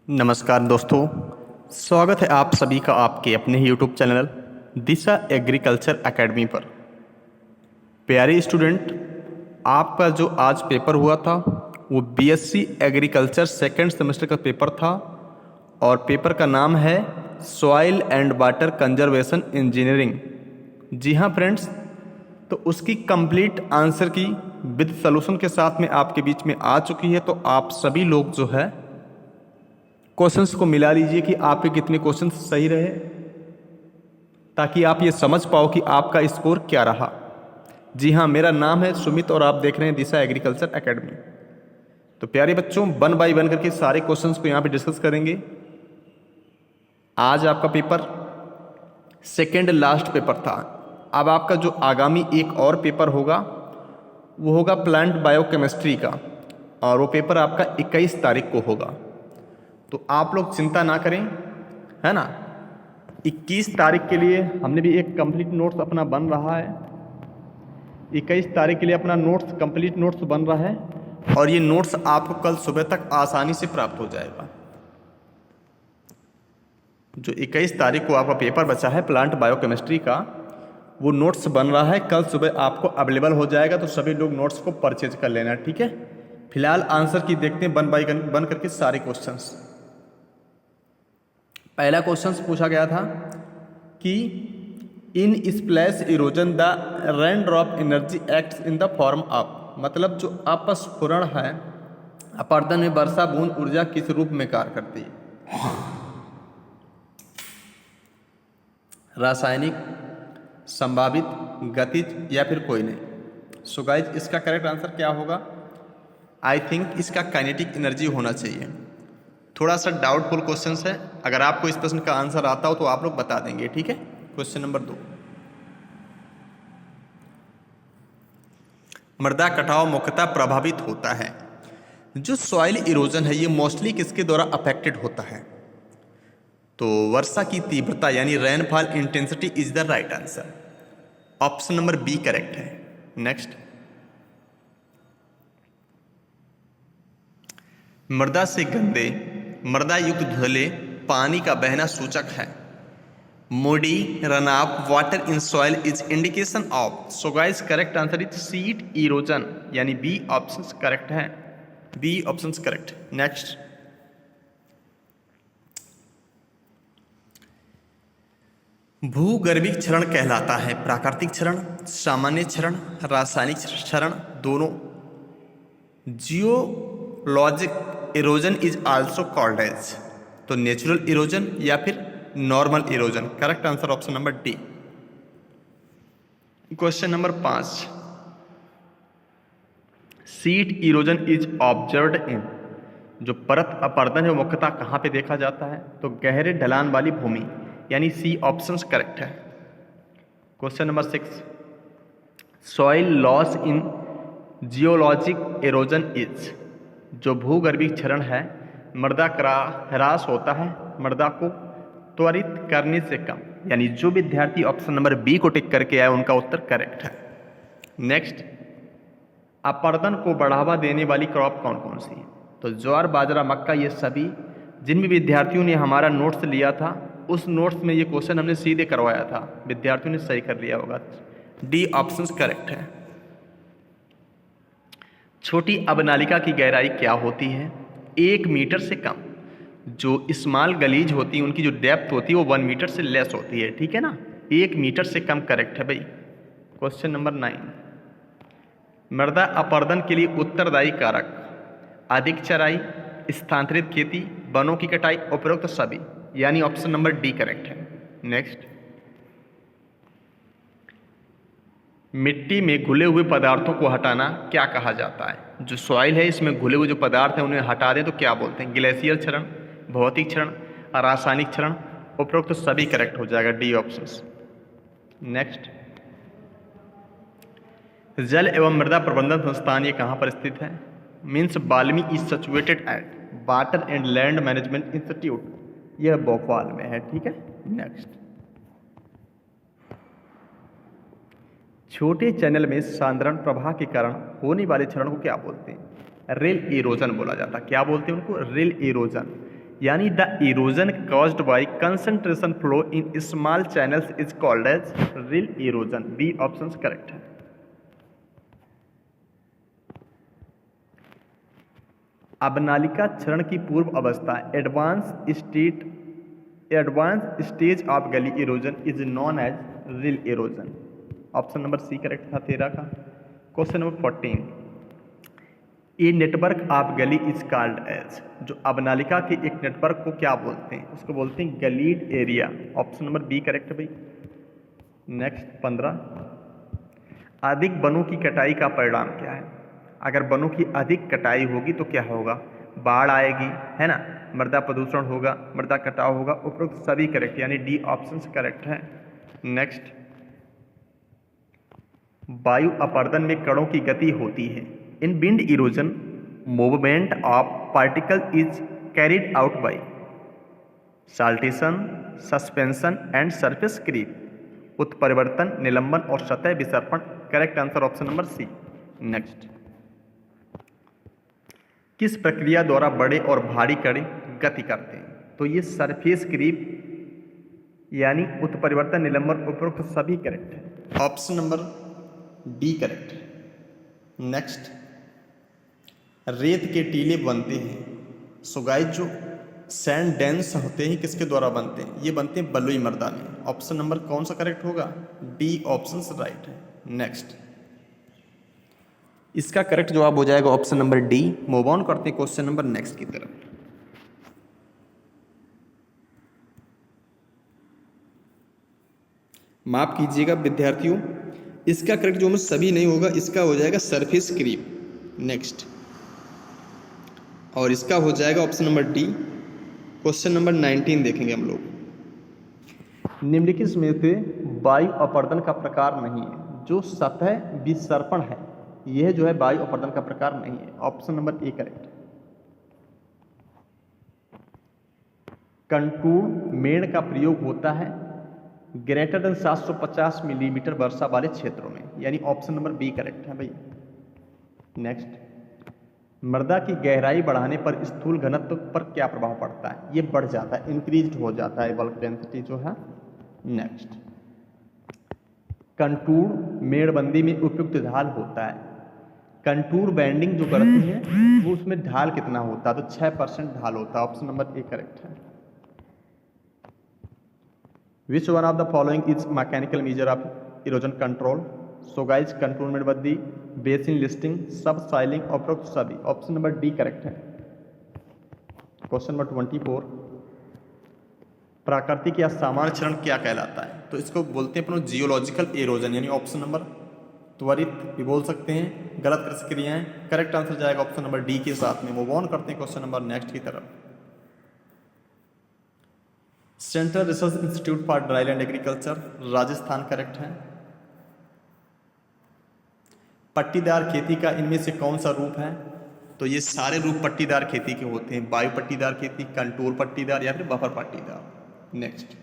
नमस्कार दोस्तों, स्वागत है आप सभी का आपके अपने ही यूट्यूब चैनल दिशा एग्रीकल्चर एकेडमी पर। प्यारे स्टूडेंट, आपका जो आज पेपर हुआ था वो बीएससी एग्रीकल्चर सेकंड सेमेस्टर का पेपर था और पेपर का नाम है soil and water conservation engineering. जी हाँ फ्रेंड्स, तो उसकी complete answer key with solution के साथ में आपके बीच में आ चुकी है। तो आप सभी लोग जो है क्वेश्चंस को मिला लीजिए कि आपके कितने क्वेश्चंस सही रहे, ताकि आप ये समझ पाओ कि आपका स्कोर क्या रहा। जी हाँ, मेरा नाम है सुमित और आप देख रहे हैं दिशा एग्रीकल्चर एकेडमी। तो प्यारे बच्चों, वन बाय वन करके सारे क्वेश्चंस को यहाँ पे डिस्कस करेंगे। आज आपका पेपर सेकेंड लास्ट पेपर था। अब आपका जो आगामी एक और पेपर होगा वो होगा प्लांट बायोकेमिस्ट्री का, और वो पेपर आपका 21 तारीख को होगा। तो आप लोग चिंता ना करें, है ना। 21 तारीख के लिए हमने भी एक कंप्लीट नोट्स अपना बन रहा है। 21 तारीख के लिए अपना नोट्स कंप्लीट नोट्स बन रहा है और ये नोट्स आपको कल सुबह तक आसानी से प्राप्त हो जाएगा। जो 21 तारीख को आपका पेपर बचा है प्लांट बायोकेमिस्ट्री का, वो नोट्स बन रहा है, कल सुबह आपको अवेलेबल हो जाएगा। तो सभी लोग नोट्स को परचेज कर लेना, ठीक है। फिलहाल आंसर की देखते हैं वन बाय वन करके सारे क्वेश्चंस। पहला क्वेश्चन पूछा गया था कि in splash erosion the rain drop energy acts in the form of, मतलब जो अपस्फुरण है अपर्दन में वर्षा बूंद ऊर्जा किस रूप में कार्य करती है। रासायनिक, संभावित, गतिज या फिर कोई नहीं। सो गाइज, इसका करेक्ट आंसर क्या होगा? आई थिंक इसका काइनेटिक एनर्जी होना चाहिए। थोड़ा सा डाउटफुल क्वेश्चन है, अगर आपको इस प्रश्न का आंसर आता हो तो आप लोग बता देंगे, ठीक है। क्वेश्चन नंबर 2, मृदा कटाव मुख्यतः प्रभावित होता है। जो सॉइल इरोजन है ये मोस्टली किसके द्वारा अफेक्टेड होता है? तो वर्षा की तीव्रता यानी rainfall intensity is the right answer. Option number B correct है। नेक्स्ट, मृदा से गंदे मृदा युक्त धुले पानी का बहना सूचक है। Muddy run off water in soil is indication of. So guys, correct answer is sheet erosion, यानी बी ऑप्शन करेक्ट है। B option correct. नेक्स्ट, भूगर्भिक क्षरण कहलाता है प्राकृतिक क्षरण, सामान्य क्षरण, रासायनिक क्षरण, दोनों। Geologic erosion is also called as, तो नेचुरल इरोजन या फिर normal erosion. Correct answer option number D. Question number 5, sheet erosion is observed in, जो परत अपर्दन है वो मुख्यतः कहाँ पे देखा जाता है? तो गहरे ढलान वाली भूमि, यानी सी ऑप्शन करेक्ट है। Question number 6, soil loss in geologic erosion is, जो भूगर्भिक क्षरण है मृदा का ह्रास होता है मृदा को त्वरित करने से कम, यानी जो विद्यार्थी ऑप्शन नंबर बी को टिक करके आए उनका उत्तर करेक्ट है। नेक्स्ट, अपर्दन को बढ़ावा देने वाली क्रॉप कौन कौन सी है? तो ज्वार, बाजरा, मक्का, ये सभी। जिन भी विद्यार्थियों ने हमारा नोट्स लिया था उस नोट्स में ये क्वेश्चन हमने सीधे करवाया था, विद्यार्थियों ने सही कर लिया होगा। डी ऑप्शन करेक्ट है। छोटी अवनालिका की गहराई क्या होती है? 1 मीटर से कम। जो स्मॉल गलीज होती है उनकी जो डेप्थ होती है वो 1 मीटर से लेस होती है, ठीक है ना। 1 मीटर से कम करेक्ट है भाई। क्वेश्चन नंबर 9, मृदा अपर्दन के लिए उत्तरदायी कारक, अधिक चराई, स्थानांतरित खेती, वनों की कटाई, उपरोक्त सभी, यानी ऑप्शन नंबर डी करेक्ट है। नेक्स्ट, मिट्टी में घुले हुए पदार्थों को हटाना क्या कहा जाता है? जो सॉइल है इसमें घुले हुए जो पदार्थ हैं उन्हें हटा दें तो क्या बोलते हैं? ग्लेशियर क्षरण, भौतिक क्षरण, रासायनिक क्षरण, उपरोक्त सभी करेक्ट हो जाएगा, डी ऑप्शन। नेक्स्ट, जल एवं मृदा प्रबंधन संस्थान ये कहाँ पर स्थित है? Means WALMI is situated at water and land management institute, यह भोपाल में है, ठीक है। नेक्स्ट, छोटे चैनल में सांद्रण प्रवाह के कारण होने वाले क्षरण को क्या बोलते हैं? रेल इरोजन बोला जाता है। क्या बोलते हैं उनको? रेल इरोजन, यानी the erosion caused by concentration flow in small channels is called as rill erosion. B option correct है। अवनालिका क्षरण की पूर्व अवस्था advance stage of gully erosion is known as rill erosion. Option number C correct था 13 का। Question number 14, a network of gully is called as, जो अवनालिका के एक नेटवर्क को क्या बोलते हैं? उसको बोलते हैं gullied area. Option number B correct है भाई। नेक्स्ट 15, अधिक वनों की कटाई का परिणाम क्या है? अगर वनों की अधिक कटाई होगी तो क्या होगा? बाढ़ आएगी, है ना, मृदा प्रदूषण होगा, मृदा कटाव होगा। उपरोक्त सभी करेक्ट, यानी डी ऑप्शन करेक्ट है। नेक्स्ट, वायु अपरदन में कणों की गति होती है। In wind erosion movement of particle is carried out by saltation, suspension and surface creep. उत्परिवर्तन, निलंबन और सतह विसर्पण। Correct answer option number C. Next, किस प्रक्रिया द्वारा बड़े और भारी कण गति करते हैं? तो ये सरफेस क्रीप यानी उत्परिवर्तन, निलंबन, उपरोक्त सभी करेक्ट है। ऑप्शन नंबर डी करेक्ट है। नेक्स्ट, रेत के टीले बनते हैं। सो गाइस, जो सैंड डेंस होते हैं किसके द्वारा बनते हैं? ये बनते हैं बलुई मृदा में। ऑप्शन नंबर कौन सा करेक्ट होगा? डी ऑप्शन राइट है। नेक्स्ट, इसका करेक्ट जवाब हो जाएगा option number D. Move on करते हैं क्वेश्चन नंबर नेक्स्ट की तरफ। माफ कीजिएगा विद्यार्थियों, इसका करेक्ट जो में सभी नहीं होगा, इसका हो जाएगा सरफेस क्रीप। नेक्स्ट, और इसका हो जाएगा option number D. Question number 19 देखेंगे हम लोग। निम्नलिखित में से वायु अपरदन का प्रकार नहीं है। जो सतह विसर्पण है यह जो है वायु अपरदन का प्रकार नहीं है। Option number A correct. Contour मेड़ का प्रयोग होता है ग्रेटर देन 750 मिलीमीटर वर्षा वाले क्षेत्रों में, यानी ऑप्शन नंबर बी करेक्ट है भाई। नेक्स्ट, मृदा की गहराई बढ़ाने पर स्थूल घनत्व पर क्या प्रभाव पड़ता है? ये बढ़ जाता है, इंक्रीज हो जाता है बल्क डेंसिटी जो है। नेक्स्ट, कंटूर मेड़बंदी में उपयुक्त ढाल होता है। कंटूर बैंडिंग जो करती है वो उसमें ढाल कितना होता है? तो 6% ढाल होता है। ऑप्शन नंबर ए करेक्ट है। Which one of the following is mechanical measure of erosion control? So guys, contour मेड़बंदी, बेसिन लिस्टिंग, सब साइलिंग, उपरोक्त सभी। ऑप्शन नंबर डी करेक्ट है। क्वेश्चन नंबर 24, प्राकृतिक या सामान्य क्षरण क्या कहलाता है? तो इसको बोलते हैं अपना जियोलॉजिकल एरोजन, यानी ऑप्शन नंबर त्वरित भी बोल सकते हैं, गलत प्रतिक्रियाएं। करेक्ट आंसर जाएगा ऑप्शन नंबर डी के साथ में। मूव ऑन करते हैं क्वेश्चन नंबर नेक्स्ट की तरफ। Central research institute for dryland agriculture, Rajasthan correct है। पट्टीदार खेती का इनमें से कौन सा रूप है? तो ये सारे रूप पट्टीदार खेती के होते हैं। वायु पट्टीदार खेती, कंटूर पट्टीदार या फिर बफर पट्टीदार। Next,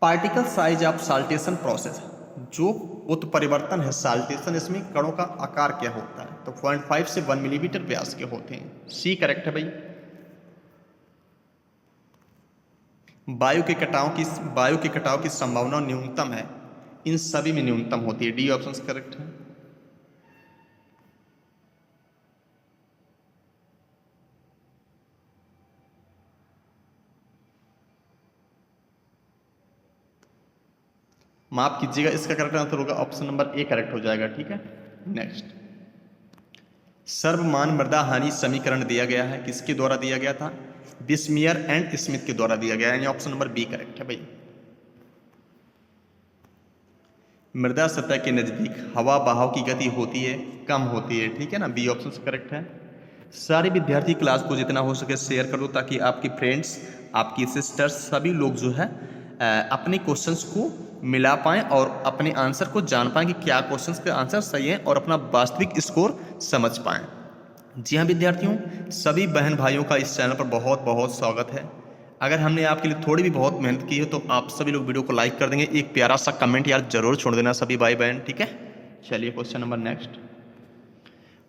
particle size of saltation process, जो उत्परिवर्तन है साल्टेशन, इसमें कणों का आकार क्या होता है? तो 0.5 से 1 मिलीमीटर व्यास के होते हैं। सी करेक्ट है भाई। वायु के कटाव की संभावना न्यूनतम है, इन सभी में न्यूनतम होती है। डी ऑप्शन करेक्ट है। माफ कीजिएगा, इसका करेक्ट आंसर होगा ऑप्शन नंबर ए करेक्ट हो जाएगा। ठीक है। नेक्स्ट, सर्वमान मृदा हानि समीकरण दिया गया है, किसके द्वारा दिया गया था? बिस्मियर एंड स्मिथ के द्वारा दिया गया है, यानी ऑप्शन नंबर बी करेक्ट है भाई। मृदा सतह के नजदीक हवा बहाव की गति होती है, कम होती है। ठीक है ना, बी ऑप्शन करेक्ट है। सारे विद्यार्थी क्लास को जितना हो सके शेयर कर दो, ताकि आपकी फ्रेंड्स, आपकी सिस्टर्स, सभी लोग जो है अपने क्वेश्चंस को मिला पाएं और अपने आंसर को जान पाएं कि क्या क्वेश्चंस के आंसर सही हैं, और अपना वास्तविक स्कोर समझ पाएं। जी हाँ विद्यार्थियों, सभी बहन भाइयों का इस चैनल पर बहुत बहुत स्वागत है। अगर हमने आपके लिए थोड़ी भी बहुत मेहनत की है तो आप सभी लोग वीडियो को लाइक कर देंगे, एक प्यारा सा कमेंट यार जरूर छोड़ देना सभी भाई बहन। ठीक है, चलिए क्वेश्चन नंबर नेक्स्ट।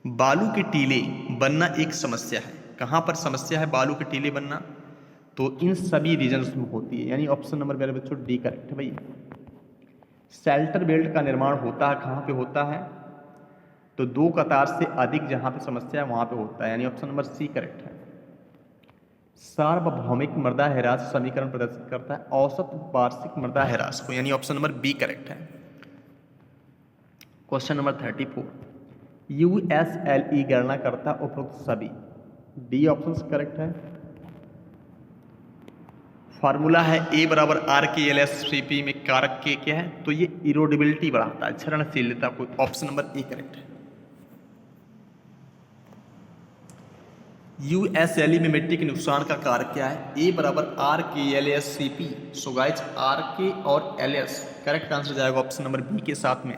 बालू के टीले बनना एक समस्या है, कहाँ पर समस्या है बालू के टीले बनना, तो इन सभी रीजन्स में होती है, यानी ऑप्शन नंबर मेरे बच्चों डी करेक्ट है भाई। शेल्टर बेल्ट का निर्माण होता है कहाँ पे होता है, तो 2 कतार से अधिक जहाँ पे समस्या है वहाँ पे होता है, यानी ऑप्शन नंबर सी करेक्ट है। सार्वभौमिक मृदा ह्रास समीकरण प्रदर्शित करता है औसत वार्षिक मृदा ह्रास को, यानी ऑप्शन नंबर बी करेक्ट है। क्वेश्चन नंबर 34, USLE गणना करता उपरोक्त सभी, डी ऑप्शन करेक्ट है। फार्मूला है A बराबर RKLS3P में कारक के क्या है, तो ये इरोडेबिलिटी बढ़ाता है, क्षरणशीलता को, ऑप्शन नंबर ए करेक्ट है। USLE में मिट्टी के नुकसान का कारक क्या है, A बराबर RKLS3P। सो गाइस RK और LS करेक्ट आंसर जाएगा ऑप्शन नंबर बी के साथ में।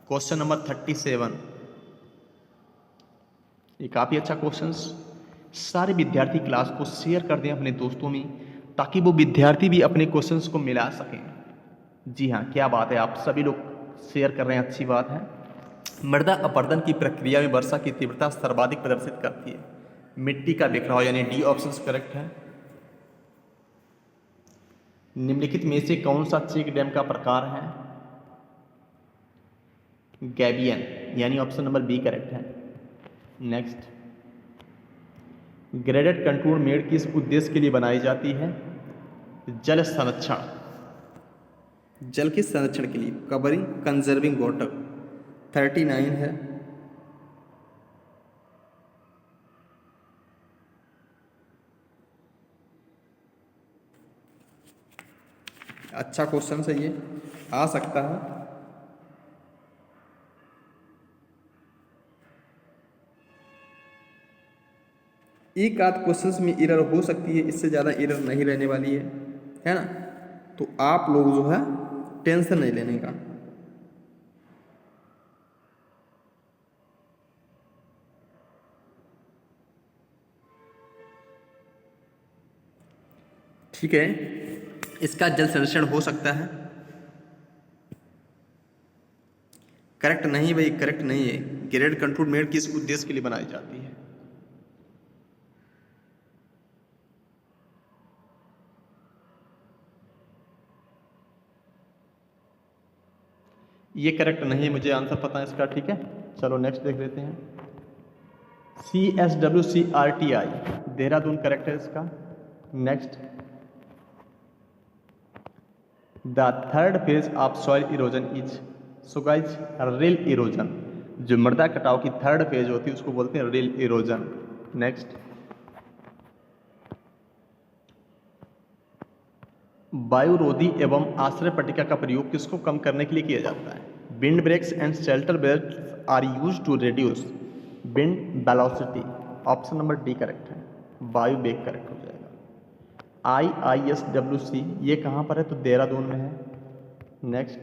क्वेश्चन नंबर 37, ये काफी अच्छा क्वेश्चन। सारे विद्यार्थी क्लास को शेयर कर दें अपने दोस्तों में, ताकि वो विद्यार्थी भी अपने क्वेश्चंस को मिला सकें। जी हाँ, क्या बात है, आप सभी लोग शेयर कर रहे हैं, अच्छी बात है। मृदा अपरदन की प्रक्रिया में वर्षा की तीव्रता सर्वाधिक प्रदर्शित करती है मिट्टी का बिखराव, यानी डी ऑप्शन करेक्ट है। निम्नलिखित में से कौन सा चेक डैम का प्रकार है, गैबियन, यानी ऑप्शन नंबर बी करेक्ट है। नेक्स्ट, ग्रेडेड कंटूर मेड किस उद्देश्य के लिए बनाई जाती है, जल संरक्षण, जल के संरक्षण के लिए, कवरिंग कंजर्विंग वाटर। 39 है। अच्छा क्वेश्चन है, ये आ सकता है। एक आध क्वेश्चंस में एरर हो सकती है, इससे ज़्यादा एरर नहीं रहने वाली है ना। तो आप लोग जो है टेंशन नहीं लेने का। ठीक है, इसका जल संरक्षण हो सकता है। करेक्ट नहीं भाई, करेक्ट नहीं है। ग्रेड कंट्रोल मेड किस उद्देश्य के लिए बनाई जाती है, ये करेक्ट नहीं है, मुझे आंसर पता है इसका। ठीक है, चलो नेक्स्ट देख लेते हैं। CSWCRTI देहरादून करेक्ट है इसका। Next, the third phase of soil erosion is, so guys reel erosion, जो मृदा कटाव की थर्ड फेज होती है उसको बोलते हैं रिल इरोजन। नेक्स्ट, वायुरोधी एवं आश्रय पट्टिका का प्रयोग किसको कम करने के लिए किया जाता है, wind breaks and shelter belt are use to reduce wind velocity, option number D correct है। वायु वेग करेक्ट हो जाएगा। IISWC ये कहाँ पर है, तो देहरादून में है। नेक्स्ट,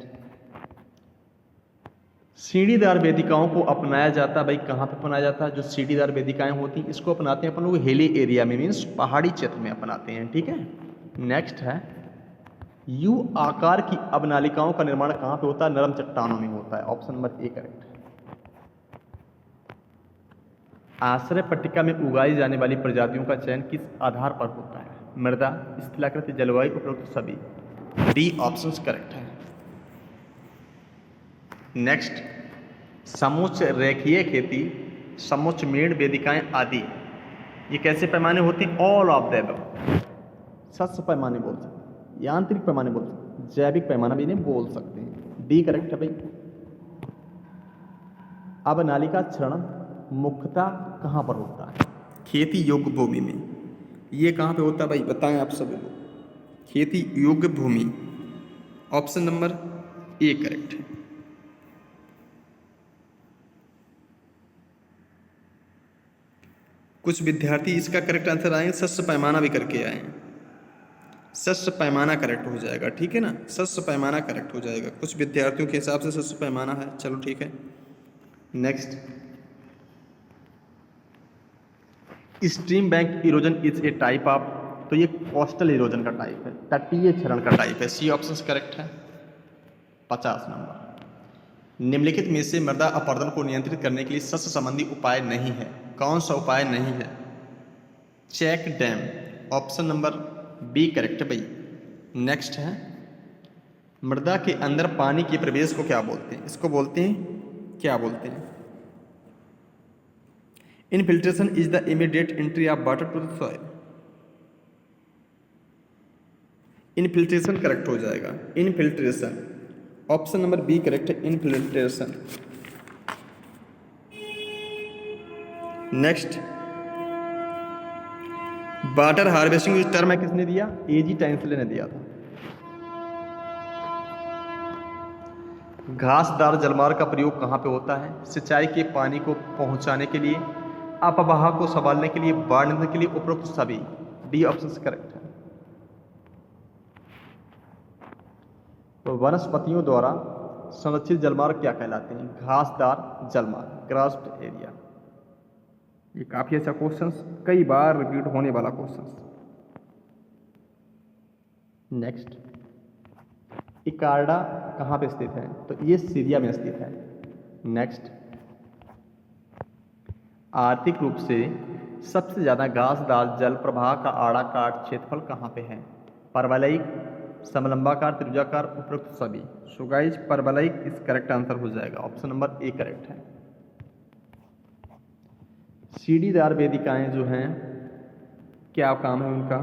सीढ़ीदार वेदिकाओं को अपनाया जाता है, भाई कहाँ पे अपनाया जाता है, जो सीढ़ीदार वेदिकाएं होती हैं इसको अपनाते हैं अपन लोग हिली एरिया में, मीन्स पहाड़ी क्षेत्र में अपनाते हैं। ठीक है, नेक्स्ट है, यू आकार की अवनालिकाओं का निर्माण कहाँ पे होता है, नरम चट्टानों में होता है, ऑप्शन नंबर ए करेक्ट है। आश्रय पट्टिका में उगाई जाने वाली प्रजातियों का चयन किस आधार पर होता है, मृदा, स्थलाकृति, जलवायु, उपरोक्त सभी, डी ऑप्शन करेक्ट है। नेक्स्ट, समुच्च रेखीय खेती, समुच्च मेड़ वेदिकाएं आदि ये कैसे पैमाने होते हैं, ऑल ऑफ द अबव। सस्य पैमाने बोल सकते हैं, यांत्रिक पैमाने बोल सकते हैं, जैविक पैमाना भी इन्हें बोल सकते हैं, डी करेक्ट है भाई। अब नालिका क्षरण मुख्यतः कहाँ पर होता है, खेती योग्य भूमि में। ये कहाँ पे होता है भाई, बताएं आप सभी लोग। खेती योग्य भूमि, ऑप्शन नंबर ए करेक्ट है। कुछ विद्यार्थी इसका करेक्ट आंसर आए, शस्य पैमाना भी करके आए हैं। शस्य पैमाना करेक्ट हो जाएगा, ठीक है ना, शस्य पैमाना करेक्ट हो जाएगा। कुछ विद्यार्थियों के हिसाब से शस्य पैमाना है, चलो ठीक है। Next, stream bank erosion is a type of, तो ये कोस्टल इरोजन का टाइप है, तटीय क्षरण का टाइप है, सी ऑप्शन करेक्ट है। 50 नंबर, निम्नलिखित में से मृदा अपरदन को नियंत्रित करने के लिए शस्य संबंधी उपाय नहीं है, कौन सा उपाय नहीं है, check dam, option number B correct है भाई। नेक्स्ट है, मृदा के अंदर पानी के प्रवेश को क्या बोलते हैं? इसको बोलते हैं, क्या बोलते हैं? Infiltration is the immediate entry of water to the soil. Infiltration correct हो जाएगा, infiltration, option number B correct है, इनफिल्ट्रेशन। नेक्स्ट, वाटर हार्वेस्टिंग जो टर्म है किसने दिया? एजी टाइंसले ने दिया था। घासदार जलमार्ग का प्रयोग कहाँ पे होता है? सिंचाई के पानी को पहुंचाने के लिए, अपवाह को संभालने के लिए, बाढ़ नियंत्रण के लिए, उपरोक्त सभी। डी ऑप्शन करेक्ट है। तो वनस्पतियों द्वारा संरक्षित जलमार्ग क्या कहलाते हैं? घासदार जलमार्ग, ग्रास्ड एरिया। ये काफी अच्छा क्वेश्चन, कई बार रिपीट होने वाला क्वेश्चन। नेक्स्ट, इकार्डा कहाँ पे स्थित है? तो ये सीरिया में स्थित है। नेक्स्ट, आर्थिक रूप से सबसे ज़्यादा घासदार जल प्रवाह का आड़ाकाट क्षेत्रफल कहाँ पे है? परवलयिक, समलंबाकार, त्रिभुजाकार, उपरोक्त सभी। सो गाइस परवलयिक इस करेक्ट आंसर हो जाएगा, ऑप्शन नंबर ए करेक्ट है। सीढ़ीदार वेदिकाएं जो हैं क्या काम है उनका?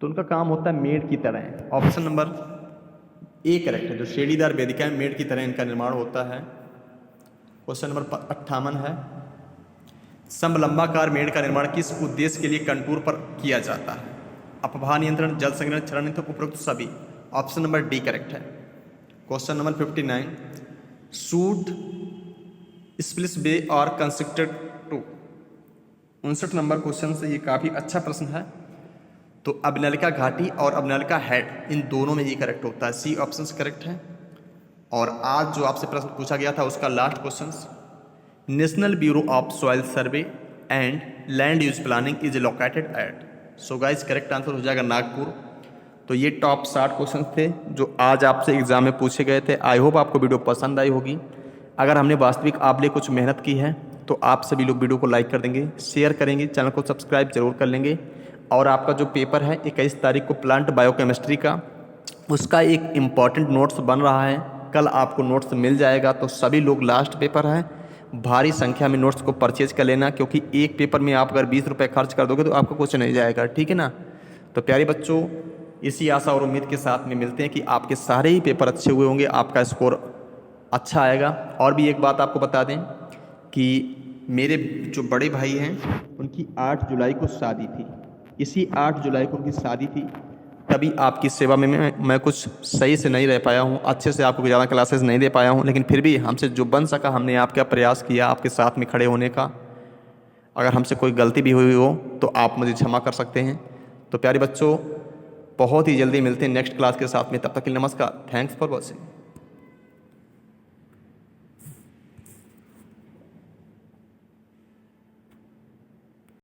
तो उनका काम होता है मेड़ की तरह, ऑप्शन नंबर ए करेक्ट है। जो सीढ़ीदार वेदिकाएं मेड़ की तरह इनका निर्माण होता है। क्वेश्चन नंबर 58 है, समलंबाकार मेड़ का निर्माण किस उद्देश्य के लिए कंटूर पर किया जाता है? अपवाह नियंत्रण, जल संग्रहण, क्षरण नियंत्रण, उपरोक्त सभी। ऑप्शन नंबर डी करेक्ट है। क्वेश्चन नंबर 59, शूट स्प्लिस बे और कंस्ट्रक्टेड टू। 59 नंबर क्वेश्चन से ये काफ़ी अच्छा प्रश्न है। तो अबनलिका घाटी और अबनलिका हेड, इन दोनों में ये करेक्ट होता है, सी ऑप्शन करेक्ट है। और आज जो आपसे प्रश्न पूछा गया था उसका last question, national bureau of soil survey and land use planning is located at. So guys correct answer हो जाएगा नागपुर। तो ये टॉप 60 क्वेश्चन थे जो आज आपसे एग्जाम में पूछे गए थे। आई होप आपको वीडियो पसंद आई होगी। अगर हमने वास्तविक आप लिए कुछ मेहनत की है तो आप सभी लोग वीडियो को लाइक कर देंगे, शेयर करेंगे, चैनल को सब्सक्राइब जरूर कर लेंगे। और आपका जो पेपर है 21 तारीख को प्लांट बायोकेमिस्ट्री का, उसका एक इम्पॉर्टेंट नोट्स बन रहा है, कल आपको नोट्स मिल जाएगा। तो सभी लोग, लास्ट पेपर है, भारी संख्या में नोट्स को परचेज कर लेना, क्योंकि एक पेपर में आप अगर 20 रुपये खर्च कर दोगे तो आपका कुछ नहीं जाएगा, ठीक है ना। तो प्यारे बच्चों, इसी आशा और उम्मीद के साथ में मिलते हैं कि आपके सारे ही पेपर अच्छे हुए होंगे, आपका स्कोर अच्छा आएगा। और भी एक बात आपको बता दें कि मेरे जो बड़े भाई हैं उनकी 8 जुलाई को शादी थी। इसी 8 जुलाई को उनकी शादी थी, तभी आपकी सेवा में मैं कुछ सही से नहीं रह पाया हूँ, अच्छे से आपको ज़्यादा क्लासेस नहीं दे पाया हूँ, लेकिन फिर भी हमसे जो बन सका हमने आपका प्रयास किया आपके साथ में खड़े होने का। अगर हमसे कोई गलती भी हुई हो तो आप मुझे क्षमा कर सकते हैं। तो प्यारे बच्चों, बहुत ही जल्दी मिलते हैं नेक्स्ट क्लास के साथ में, तब तक के लिए नमस्कार। Thanks for watching.